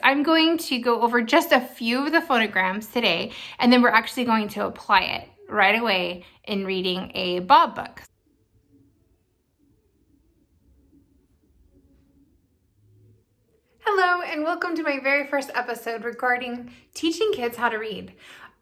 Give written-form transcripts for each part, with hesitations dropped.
I'm going to go over just a few of the phonograms today, and then we're actually going to apply it right away in reading a Bob book. Hello, and welcome to my very first episode regarding teaching kids how to read.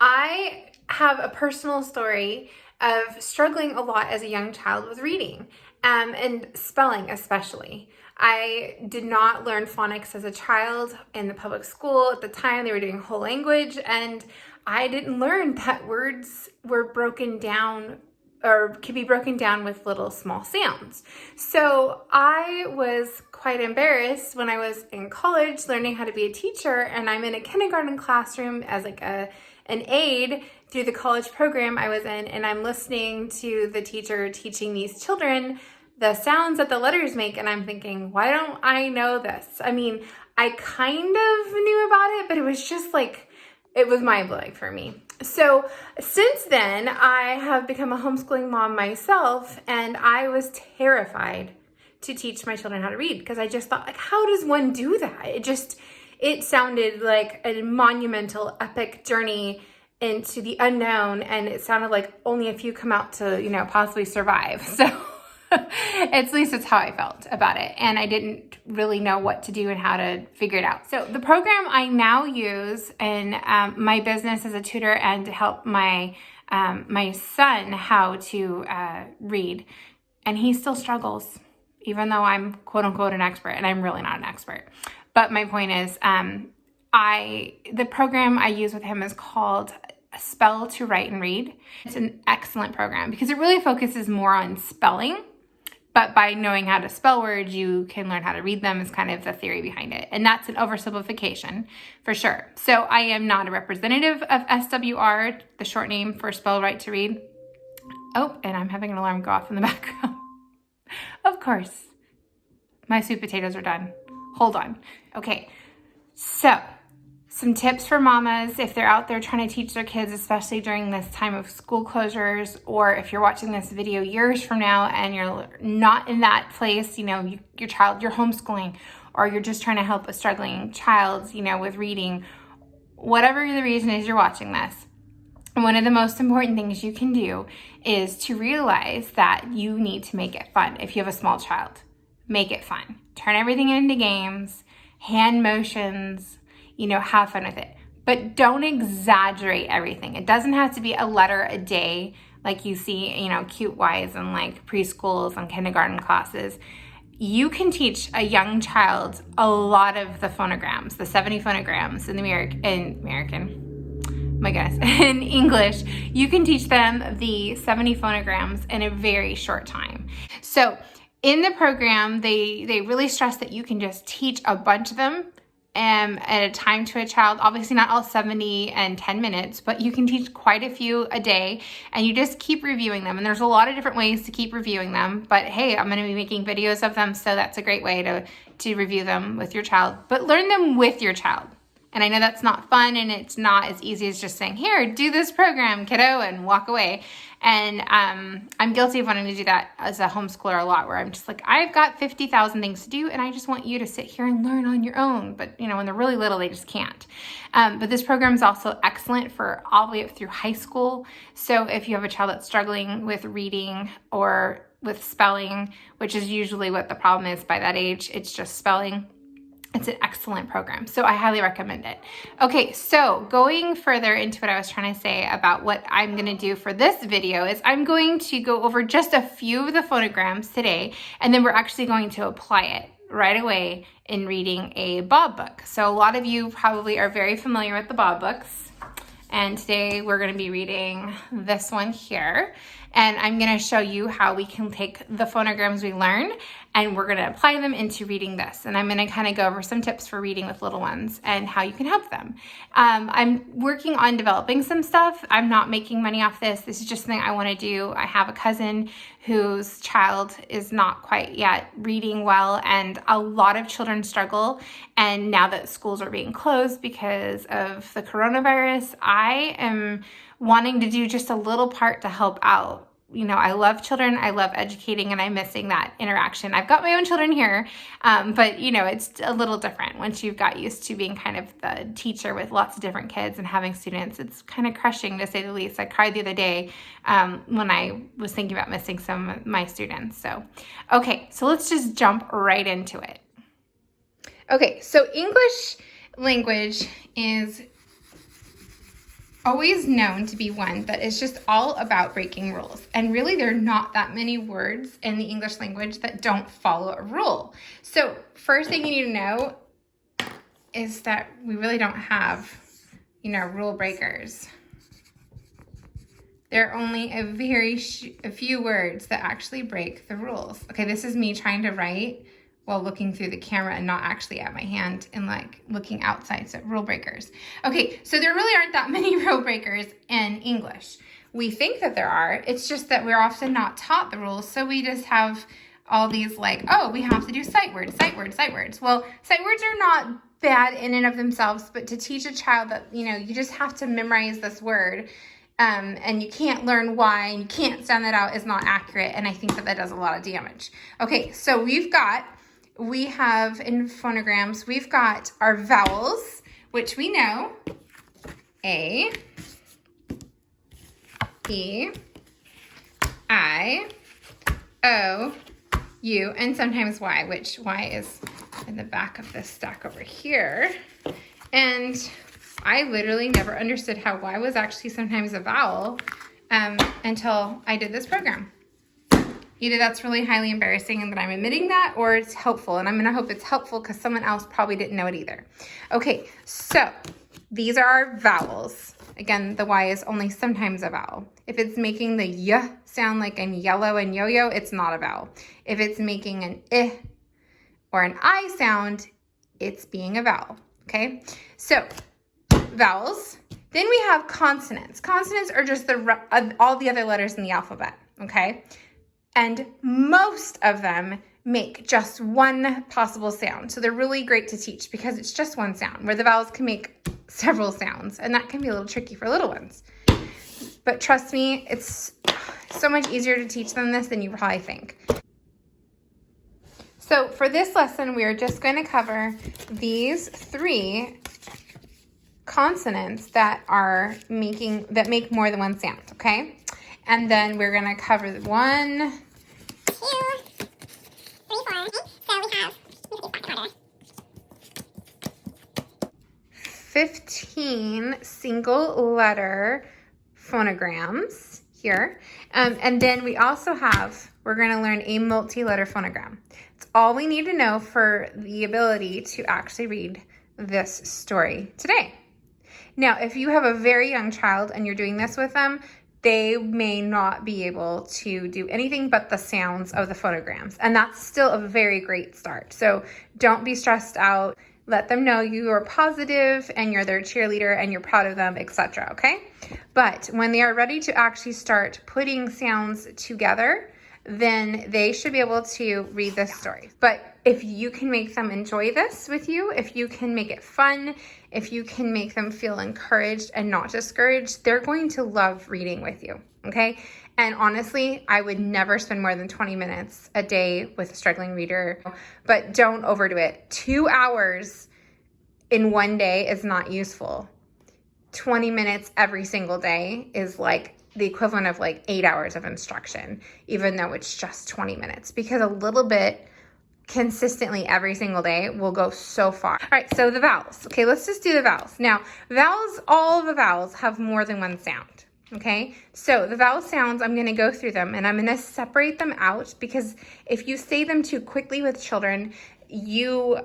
I have a personal story of struggling a lot as a young child with reading and spelling especially. I did not learn phonics as a child in the public school. At the time, they were doing whole language, and I didn't learn that words were broken down or could be broken down with little small sounds. So I was quite embarrassed when I was in college learning how to be a teacher, and I'm in a kindergarten classroom as like an aide through the college program I was in, and I'm listening to the teacher teaching these children the sounds that the letters make, and I'm thinking, why don't I know this? I mean, I kind of knew about it, but it was just like, it was mind-blowing for me. So since then, I have become a homeschooling mom myself, and I was terrified to teach my children how to read because I just thought, like, how does one do that? It sounded like a monumental, epic journey into the unknown, and it sounded like only a few come out to, possibly survive. So at least it's how I felt about it. And I didn't really know what to do and how to figure it out. So the program I now use in my business as a tutor and to help my son how to read. And he still struggles, even though I'm quote unquote an expert, and I'm really not an expert. But my point is, the program I use with him is called Spell to Write and Read. It's an excellent program because it really focuses more on spelling. But by knowing how to spell words, you can learn how to read them is kind of the theory behind it. And that's an oversimplification for sure. So I am not a representative of SWR, the short name for Spell Write to Read. Oh, and I'm having an alarm go off in the background. Of course. My sweet potatoes are done. Hold on. Okay, so some tips for mamas if they're out there trying to teach their kids, especially during this time of school closures, or if you're watching this video years from now and you're not in that place, your child, you're homeschooling, or you're just trying to help a struggling child, with reading, whatever the reason is you're watching this. One of the most important things you can do is to realize that you need to make it fun. If you have a small child, make it fun. Turn everything into games, hand motions, have fun with it. But don't exaggerate everything. It doesn't have to be a letter a day like you see, cute wise in like preschools and kindergarten classes. You can teach a young child a lot of the phonograms, the 70 phonograms in in English. You can teach them the 70 phonograms in a very short time. So in the program, they really stress that you can just teach a bunch of them at a time to a child. Obviously not all 70 and 10 minutes, but you can teach quite a few a day, and you just keep reviewing them. And there's a lot of different ways to keep reviewing them, but hey, I'm going to be making videos of them, so that's a great way to review them with your child. But learn them with your child. And I know that's not fun, and it's not as easy as just saying, here, do this program, kiddo, and walk away. And I'm guilty of wanting to do that as a homeschooler a lot, where I'm just like, I've got 50,000 things to do, and I just want you to sit here and learn on your own. But, when they're really little, they just can't. But this program is also excellent for all the way up through high school. So if you have a child that's struggling with reading or with spelling, which is usually what the problem is by that age, it's just spelling. It's an excellent program, so I highly recommend it. Okay, so going further into what I was trying to say about what I'm going to do for this video is I'm going to go over just a few of the phonograms today, and then we're actually going to apply it right away in reading a Bob book. So a lot of you probably are very familiar with the Bob books, and today we're going to be reading this one here. And I'm going to show you how we can take the phonograms we learn and we're going to apply them into reading this. And I'm going to kind of go over some tips for reading with little ones and how you can help them. I'm working on developing some stuff. I'm not making money off this. This is just something I want to do. I have a cousin whose child is not quite yet reading well, and a lot of children struggle. And now that schools are being closed because of the coronavirus, I am wanting to do just a little part to help out I love children, I love educating, and I'm missing that interaction. I've got my own children here, but it's a little different once you've got used to being kind of the teacher with lots of different kids and having students. It's kind of crushing, to say the least. I cried the other day when I was thinking about missing some of my students. So, okay, so let's just jump right into it. Okay, so English language is always known to be one that is just all about breaking rules. And really, there are not that many words in the English language that don't follow a rule. So first thing you need to know is that we really don't have, rule breakers. There are only a few words that actually break the rules. Okay, this is me trying to write while looking through the camera and not actually at my hand and looking outside, so rule breakers. Okay, so there really aren't that many rule breakers in English. We think that there are, it's just that we're often not taught the rules, so we just have all these we have to do sight words, sight words, sight words. Well, sight words are not bad in and of themselves, but to teach a child that, you just have to memorize this word, and you can't learn why, and you can't sound that out is not accurate, and I think that does a lot of damage. Okay, so we have in phonograms, we've got our vowels, which we know, A, E, I, O, U, and sometimes Y, which Y is in the back of this stack over here. And I literally never understood how Y was actually sometimes a vowel until I did this program. Either that's really highly embarrassing and that I'm admitting that, or it's helpful. And I'm going to hope it's helpful because someone else probably didn't know it either. Okay, so these are our vowels. Again, the Y is only sometimes a vowel. If it's making the Y sound like in yellow and yo-yo, it's not a vowel. If it's making an I or an I sound, it's being a vowel. Okay, so vowels. Then we have consonants. Consonants are just all the other letters in the alphabet. Okay. And most of them make just one possible sound. So they're really great to teach because it's just one sound, where the vowels can make several sounds, and that can be a little tricky for little ones. But trust me, it's so much easier to teach them this than you probably think. So for this lesson, we are just going to cover these 3 consonants that make more than one sound, okay? And then we're going to cover 1, 2, 3, 4. So we have 15 single letter phonograms here. And then we also we're going to learn a multi-letter phonogram. It's all we need to know for the ability to actually read this story today. Now, if you have a very young child and you're doing this with them, they may not be able to do anything but the sounds of the phonograms. And that's still a very great start. So don't be stressed out. Let them know you are positive and you're their cheerleader and you're proud of them, etc. Okay? But when they are ready to actually start putting sounds together, then they should be able to read this story. But if you can make them enjoy this with you, if you can make it fun, if you can make them feel encouraged and not discouraged, they're going to love reading with you, okay? And honestly, I would never spend more than 20 minutes a day with a struggling reader, but don't overdo it. 2 hours in one day is not useful. 20 minutes every single day is like the equivalent of 8 hours of instruction, even though it's just 20 minutes, because a little bit consistently every single day will go so far. All right, so the vowels. Okay, let's just do the vowels. Now, all of the vowels have more than one sound. Okay, so the vowel sounds, I'm going to go through them and I'm going to separate them out because if you say them too quickly with children, you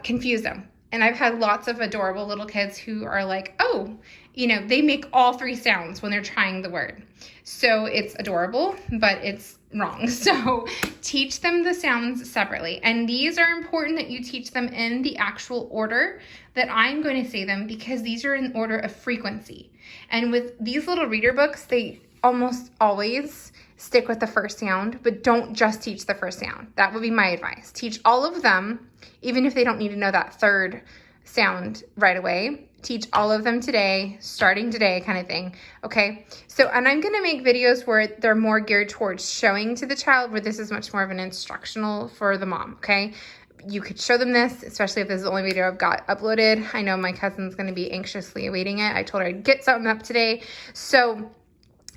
confuse them. And I've had lots of adorable little kids who are like, oh, they make all 3 sounds when they're trying the word. So it's adorable, but it's wrong. So teach them the sounds separately. And these are important that you teach them in the actual order that I'm going to say them because these are in order of frequency. And with these little reader books, they almost always stick with the first sound, but don't just teach the first sound. That would be my advice. Teach all of them, even if they don't need to know that third sound right away. Teach all of them today, starting today kind of thing, okay? So, and I'm gonna make videos where they're more geared towards showing to the child, where this is much more of an instructional for the mom, okay? You could show them this, especially if this is the only video I've got uploaded. I know my cousin's gonna be anxiously awaiting it. I told her I'd get something up today. So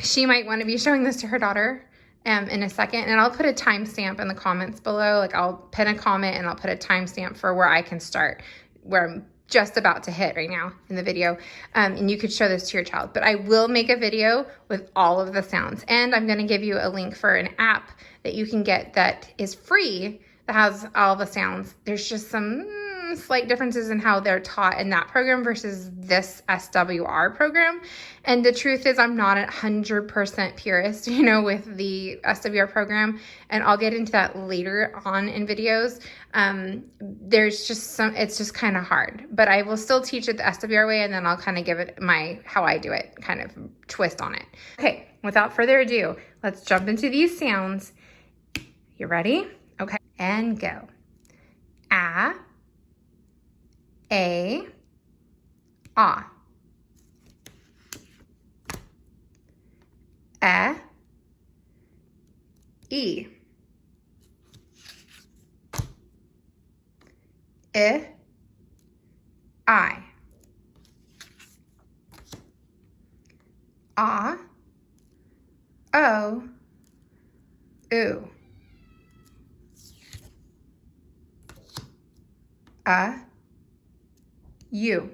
she might wanna be showing this to her daughter in a second, and I'll put a timestamp in the comments below. Like I'll pin a comment and I'll put a timestamp for where I can start, where I'm just about to hit right now in the video, and you could show this to your child. But I will make a video with all of the sounds, and I'm gonna give you a link for an app that you can get that is free that has all the sounds. There's just some slight differences in how they're taught in that program versus this SWR program. And the truth is I'm not 100% purist, you know, with the SWR program. And I'll get into that later on in videos. There's just it's just kind of hard, but I will still teach it the SWR way, and then I'll kind of give it how I do it, kind of twist on it. Okay, without further ado, let's jump into these sounds. You ready? Okay, and go. A, ah. E, I, O, oo, U,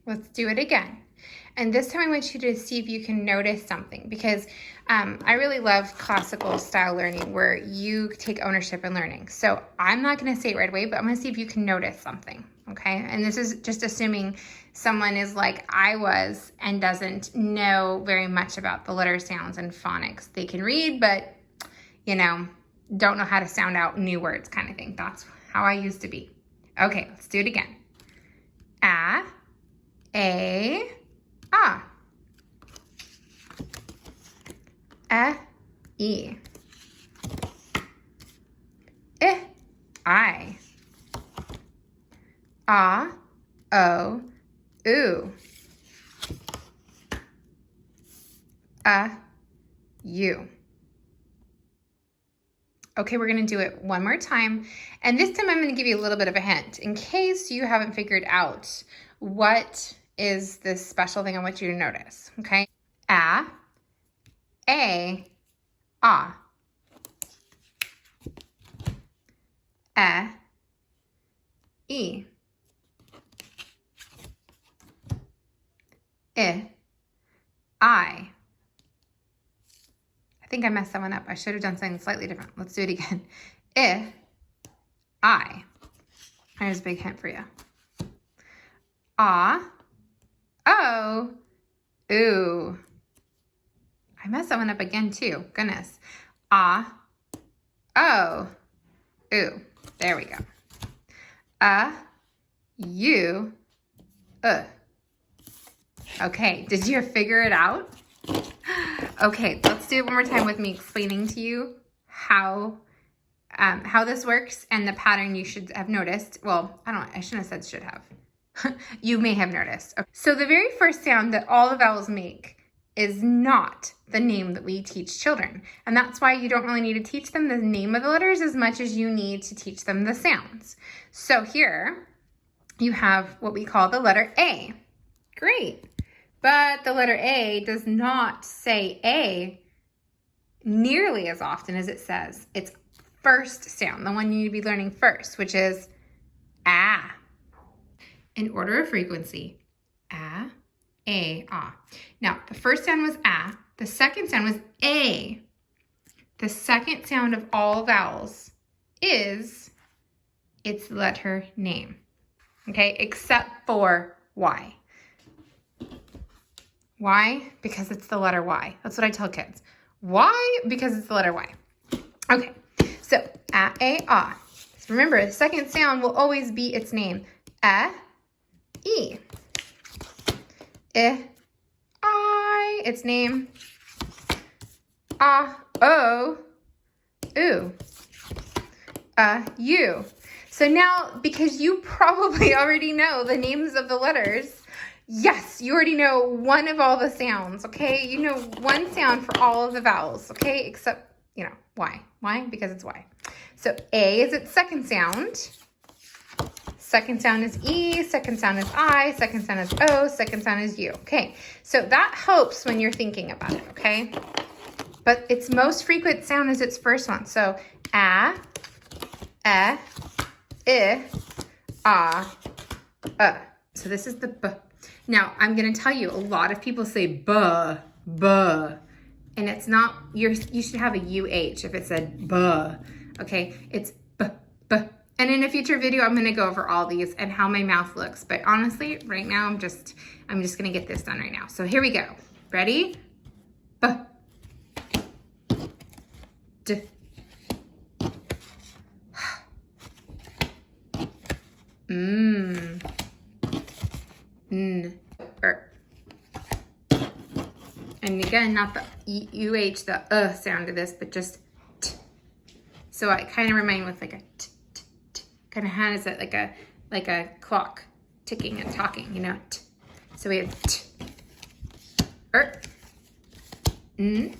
Let's do it again. And this time I want you to see if you can notice something, because I really love classical style learning where you take ownership in learning. So I'm not going to say it right away, but I'm going to see if you can notice something, okay? And this is just assuming someone is like I was and doesn't know very much about the letter sounds and phonics. They can read, but, you know, don't know how to sound out new words kind of thing. That's how I used to be. Okay, let's do it again. A, ah. E, I, O, oo, U. Okay, we're gonna do it one more time. And this time I'm gonna give you a little bit of a hint in case you haven't figured out what is this special thing I want you to notice, okay? A, ah. E, I. I think I messed that one up. I should have done something slightly different. Let's do it again. I. Here's a big hint for you. O, oo. I messed that one up again too. Goodness. O, oo. There we go. U, Okay, did you figure it out? Okay, let's do it one more time with me explaining to you how this works and the pattern you should have noticed. Well, I shouldn't have said should have. You may have noticed. Okay. So the very first sound that all the vowels make is not the name that we teach children. And that's why you don't really need to teach them the name of the letters as much as you need to teach them the sounds. So here you have what we call the letter A. Great. But the letter A does not say A nearly as often as it says its first sound, the one you need to be learning first, which is ah. In order of frequency, ah, ah. Now, the first sound was ah. The second sound was A. The second sound of all vowels is its letter name, okay, except for Y. Why? Because it's the letter Y. That's what I tell kids. Why? Because it's the letter Y. Okay, so A, ah. So remember, the second sound will always be its name. E. I, its name. O, oo. U. So now, because you probably already know the names of the letters, yes, you already know one of all the sounds, okay? You know one sound for all of the vowels, okay? Except, you know, Y. Why? Because it's Y. So A is its second sound. Second sound is E, second sound is I, second sound is O, second sound is U. Okay, so that helps when you're thinking about it, okay? But its most frequent sound is its first one. So A, I, So this is the B. Now, I'm going to tell you, a lot of people say buh, buh. And it's not, you should have a UH if it said buh. Okay, it's buh, buh. And in a future video, I'm going to go over all these and how my mouth looks. But honestly, right now, I'm just going to get this done right now. So here we go. Ready? B. D. N. And again, not the UH, the sound of this, but just t. So I kind of remind with like a t, t, t. Kind of has it like a clock ticking and talking, you know. T. So we have t, n,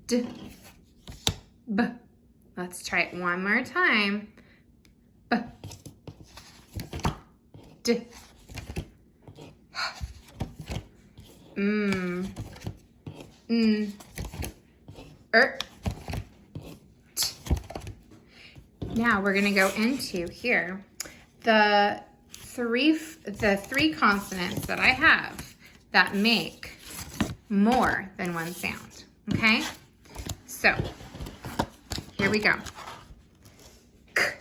d, b. Let's try it one more time. B, d, n, t. Now we're gonna go into here the three consonants that I have that make more than one sound. Okay, so here we go. K.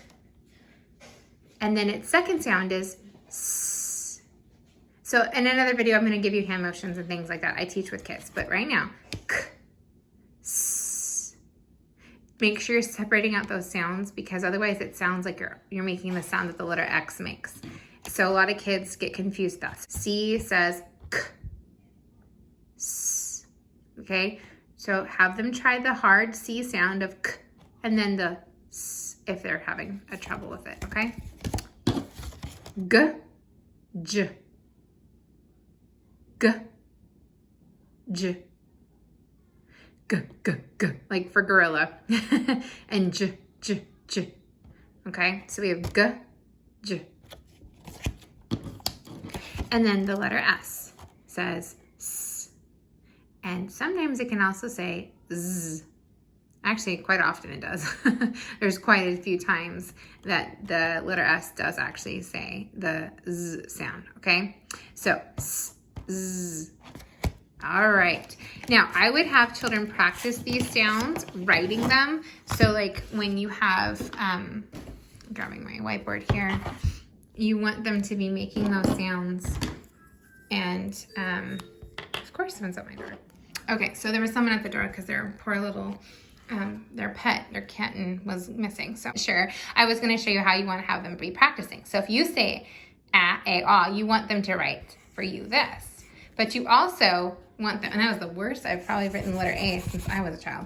And then its second sound is S. So in another video, I'm going to give you hand motions and things like that. I teach with kids, but right now, K, S. Make sure you're separating out those sounds because otherwise it sounds like you're making the sound that the letter X makes. So a lot of kids get confused with that. C says K, S. Okay, so have them try the hard C sound of K. And then the S if they're having a trouble with it, okay? G, J, G, J, G, G, G, like for gorilla. And J, J, J, okay? So we have G, J. And then the letter S says S. And sometimes it can also say Z. Actually, quite often it does. There's quite a few times that the letter S does actually say the Z sound, okay? So, S, Z. All right. Now, I would have children practice these sounds, writing them. So, like when you have, I'm grabbing my whiteboard here, you want them to be making those sounds. And, of course, someone's at my door. Okay, so there was someone at the door because their poor little... their pet, their kitten was missing. So sure, I was going to show you how you want to have them be practicing. So if you say a, you want them to write for you this. But you also want them, and that was the worst I've probably written the letter A since I was a child.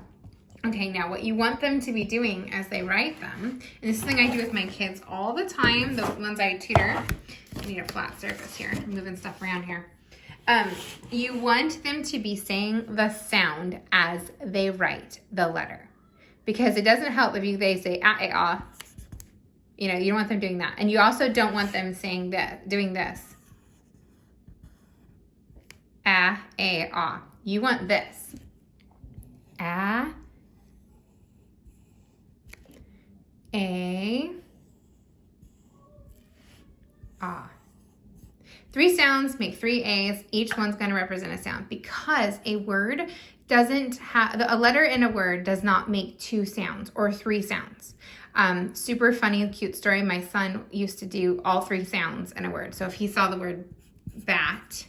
Okay, now what you want them to be doing as they write them, and this is something I do with my kids all the time, the ones I tutor. I need a flat surface here. I'm moving stuff around here. You want them to be saying the sound as they write the letter, because it doesn't help if they say a. You know, you don't want them doing that, and you also don't want them saying that, doing this. A. You want this. A. 3 sounds make 3 A's. Each one's going to represent a sound because a word doesn't have, a letter in a word does not make 2 sounds or 3 sounds. Super funny, cute story. My son used to do all 3 sounds in a word. So if he saw the word bat,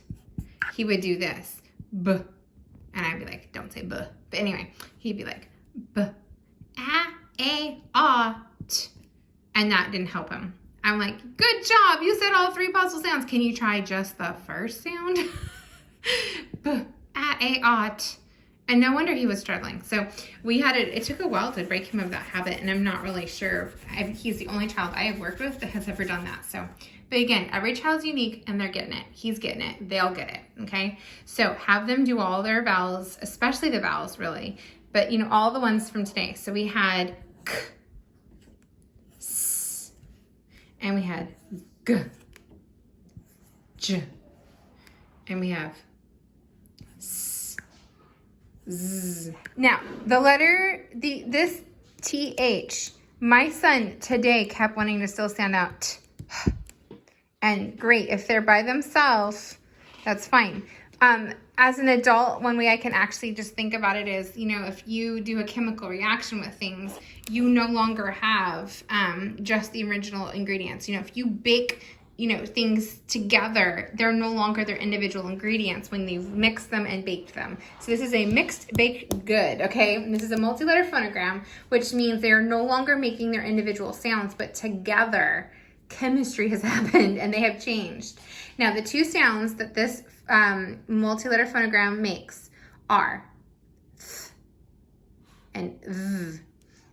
he would do this, B. And I'd be like, don't say B. But anyway, he'd be like, B, A, T. And that didn't help him. I'm like, good job. You said all 3 possible sounds. Can you try just the first sound? B, A, T. And no wonder he was struggling. So we had it took a while to break him of that habit, and I'm not really sure. He's the only child I have worked with that has ever done that. So, but again, every child's unique and they're getting it. He's getting it. They all get it, okay? So have them do all their vowels, especially the vowels, really. But, you know, all the ones from today. So we had k, s, and we had g, j, and we have Z. Now, the letter, this TH, my son today kept wanting to still sound out. And great, if they're by themselves, that's fine. As an adult, one way I can actually just think about it is, you know, if you do a chemical reaction with things, you no longer have just the original ingredients. You know, if you bake, you know, things together, they're no longer their individual ingredients when you've mixed them and baked them. So this is a mixed baked good, okay? And this is a multi-letter phonogram, which means they are no longer making their individual sounds, but together chemistry has happened and they have changed. Now, the two sounds that this multi-letter phonogram makes are th and z.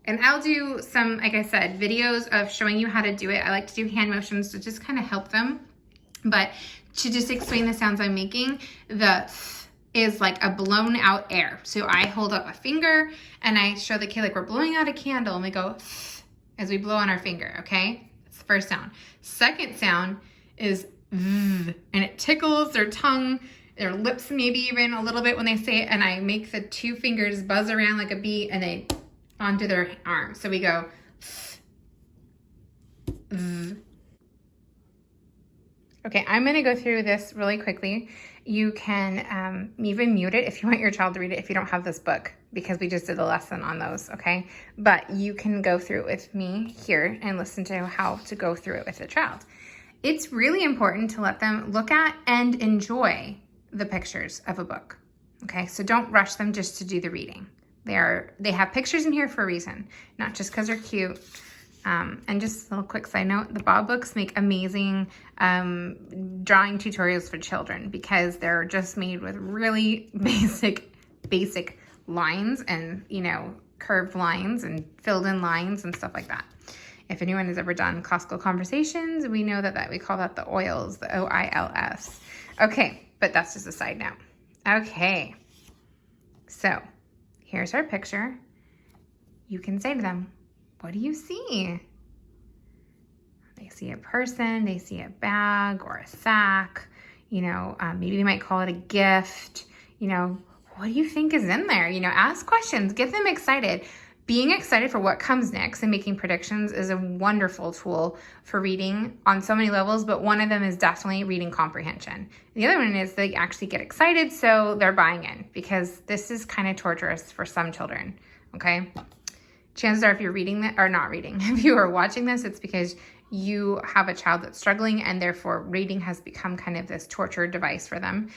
And I'll do some, like I said, videos of showing you how to do it. I like to do hand motions to just kind of help them. But to just explain the sounds I'm making, the th is like a blown out air. So I hold up a finger and I show the kid like we're blowing out a candle, and we go th as we blow on our finger, okay? That's the first sound. Second sound is v, and it tickles their tongue, their lips maybe even a little bit when they say it, and I make the two fingers buzz around like a bee and they onto their arm. So we go th. Okay, I'm gonna go through this really quickly. You can even mute it if you want your child to read it if you don't have this book, because we just did a lesson on those, okay? But you can go through it with me here and listen to how to go through it with the child. It's really important to let them look at and enjoy the pictures of a book, okay? So don't rush them just to do the reading. They have pictures in here for a reason, not just because they're cute. And just a little quick side note, the Bob books make amazing drawing tutorials for children because they're just made with really basic lines and, you know, curved lines and filled in lines and stuff like that. If anyone has ever done classical conversations, we know that we call that the oils, the OILS. Okay, but that's just a side note. Okay, so here's our picture. You can say to them, what do you see? They see a person, they see a bag or a sack, you know, maybe they might call it a gift. You know, what do you think is in there? You know, ask questions, get them excited. Being excited for what comes next and making predictions is a wonderful tool for reading on so many levels, but one of them is definitely reading comprehension. The other one is they actually get excited, so they're buying in, because this is kind of torturous for some children, okay? Chances are if you're reading that, or not reading, if you are watching this, it's because you have a child that's struggling and therefore reading has become kind of this torture device for them.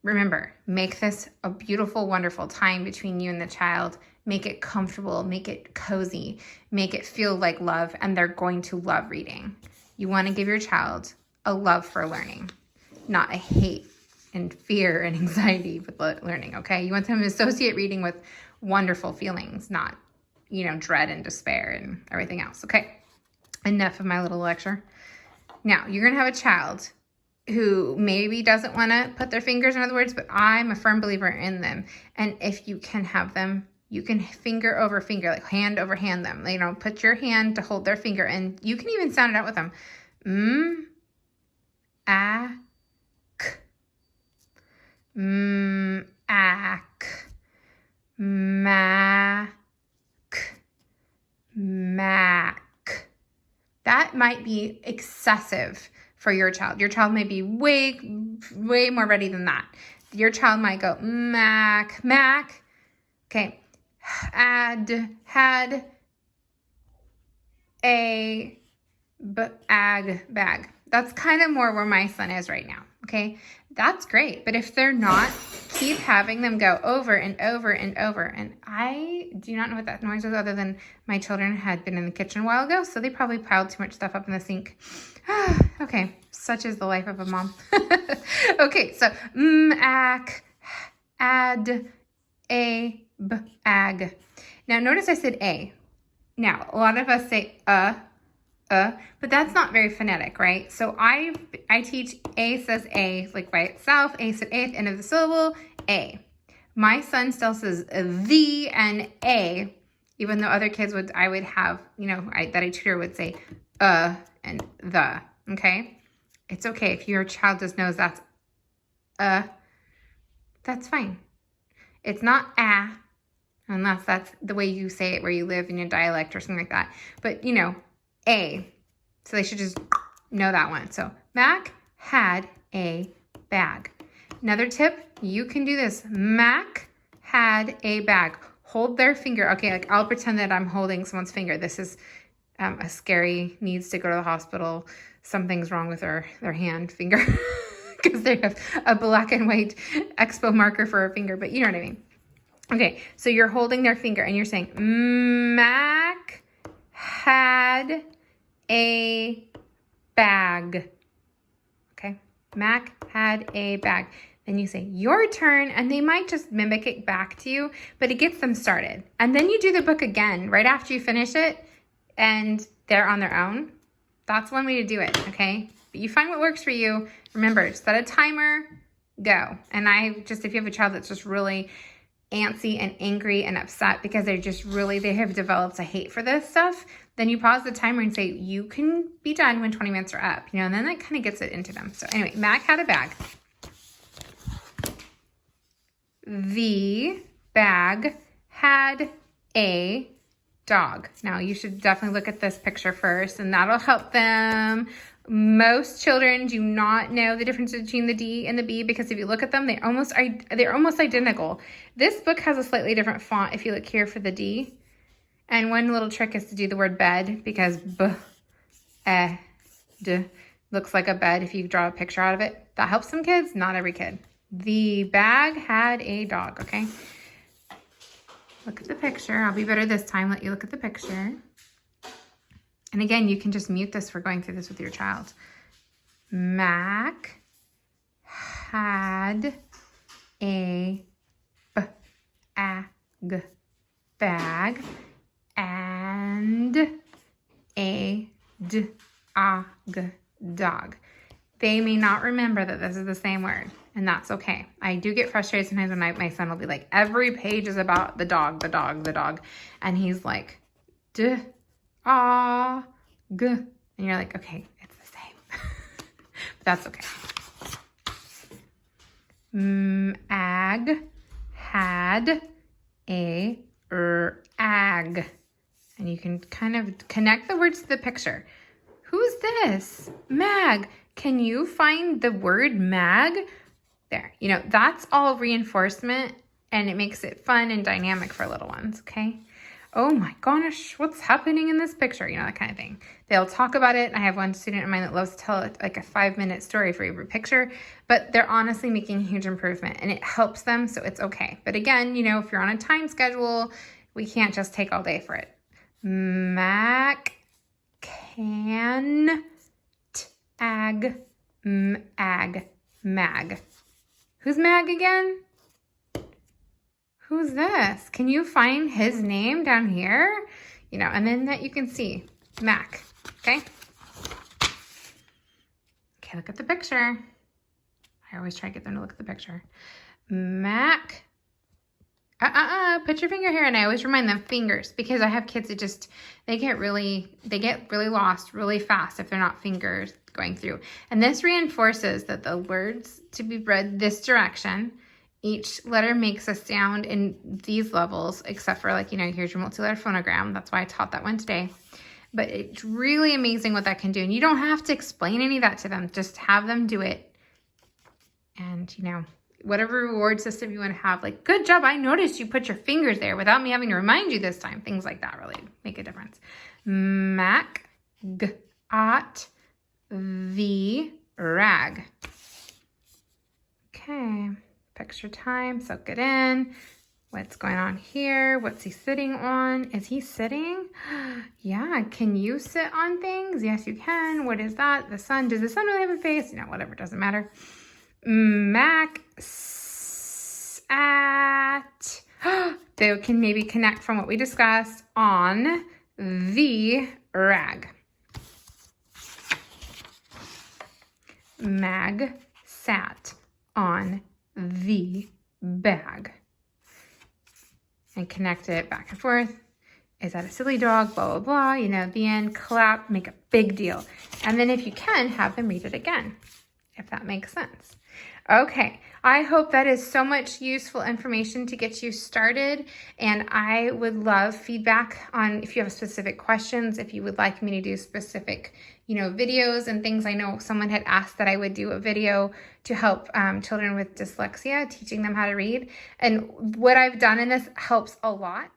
Remember, make this a beautiful, wonderful time between you and the child. Make it comfortable, make it cozy, make it feel like love, and they're going to love reading. You want to give your child a love for learning, not a hate and fear and anxiety with learning, okay? You want them to associate reading with wonderful feelings, not, you know, dread and despair and everything else. Okay, enough of my little lecture. Now, you're going to have a child who maybe doesn't want to put their fingers in other words, but I'm a firm believer in them. And if you can have them, you can finger over finger, like hand over hand them. You know, put your hand to hold their finger, and you can even sound it out with them. A, k. A, k. Mac, mac. That might be excessive for your child. Your child may be way more ready than that. Your child might go mac, mac. Okay. Had, a, bag. That's kind of more where my son is right now. Okay. That's great. But if they're not, keep having them go over and over and over. And I do not know what that noise was, other than my children had been in the kitchen a while ago, so they probably piled too much stuff up in the sink. Okay, such is the life of a mom. Okay, so ack, ad, a, b, ag. Now notice I said a. Now, a lot of us say but that's not very phonetic, right? So I teach A says A, like by itself. A said A at the end of the syllable, A. My son still says the and A, even though other kids I would have, that I tutor would say and the, okay? It's okay if your child just knows that's that's fine. It's not unless that's the way you say it where you live in your dialect or something like that. But, A. So they should just know that one. So Mac had a bag. Another tip, you can do this. Mac had a bag. Hold their finger. Okay, like I'll pretend that I'm holding someone's finger. This is a scary, needs to go to the hospital. Something's wrong with their hand finger because they have a black and white expo marker for a finger, but you know what I mean. Okay, so you're holding their finger and you're saying, Mac had a bag. Okay, Mac had a bag. Then you say, your turn, and they might just mimic it back to you, but it gets them started. And then you do the book again right after you finish it, and they're on their own. That's one way to do it, okay? But you find what works for you. Remember, set a timer, go. And if you have a child that's just really antsy and angry and upset because they have developed a hate for this stuff, then you pause the timer and say, you can be done when 20 minutes are up, and then that kind of gets it into them. So anyway, Mac had a bag. The bag had a dog. Now you should definitely look at this picture first, and that'll help them. Most children do not know the difference between the D and the B because if you look at them, they're almost identical. This book has a slightly different font if you look here for the D. And one little trick is to do the word bed because d looks like a bed if you draw a picture out of it. That helps some kids, not every kid. The bag had a dog, okay? Look at the picture. I'll be better this time. Let you look at the picture. And again, you can just mute this for going through this with your child. Mac had a bag and a dog. They may not remember that this is the same word, and that's okay. I do get frustrated sometimes when my son will be like, every page is about the dog. And he's like, and you're like, okay, it's the same. But that's okay. Ag had a ag. And you can kind of connect the words to the picture. Who's this? Mag. Can you find the word mag? There. That's all reinforcement, and it makes it fun and dynamic for little ones, okay? Oh my gosh, what's happening in this picture? That kind of thing. They'll talk about it. I have one student of mine that loves to tell like a 5-minute story for every picture, but they're honestly making a huge improvement, and it helps them, so it's okay. But again, if you're on a time schedule, we can't just take all day for it. Mac can ag mag. Who's Mag again? Who's this? Can you find his name down here? And then that you can see Mac, okay? Okay, look at the picture. I always try to get them to look at the picture. Mac. Put your finger here, and I always remind them fingers because I have kids that they get really lost really fast if they're not fingers going through. And this reinforces that the words to be read this direction, each letter makes a sound in these levels, except for here's your multi-letter phonogram. That's why I taught that one today. But it's really amazing what that can do. And you don't have to explain any of that to them. Just have them do it. And, whatever reward system you want to have, like, good job, I noticed you put your fingers there without me having to remind you this time. Things like that really make a difference. Mac got the rag. Okay, picture time, soak it in. What's going on here? What's he sitting on? Is he sitting? Yeah, can you sit on things? Yes, you can. What is that? The sun. Does the sun really have a face? Whatever, doesn't matter. Mac at. They can maybe connect from what we discussed on the rag. Mag sat on the bag. And connect it back and forth. Is that a silly dog? Blah, blah, blah. You know, at the end, clap, make a big deal. And then if you can, have them read it again, if that makes sense. Okay, I hope that is so much useful information to get you started. And I would love feedback on if you have specific questions, if you would like me to do specific, videos and things. I know someone had asked that I would do a video to help children with dyslexia, teaching them how to read. And what I've done in this helps a lot.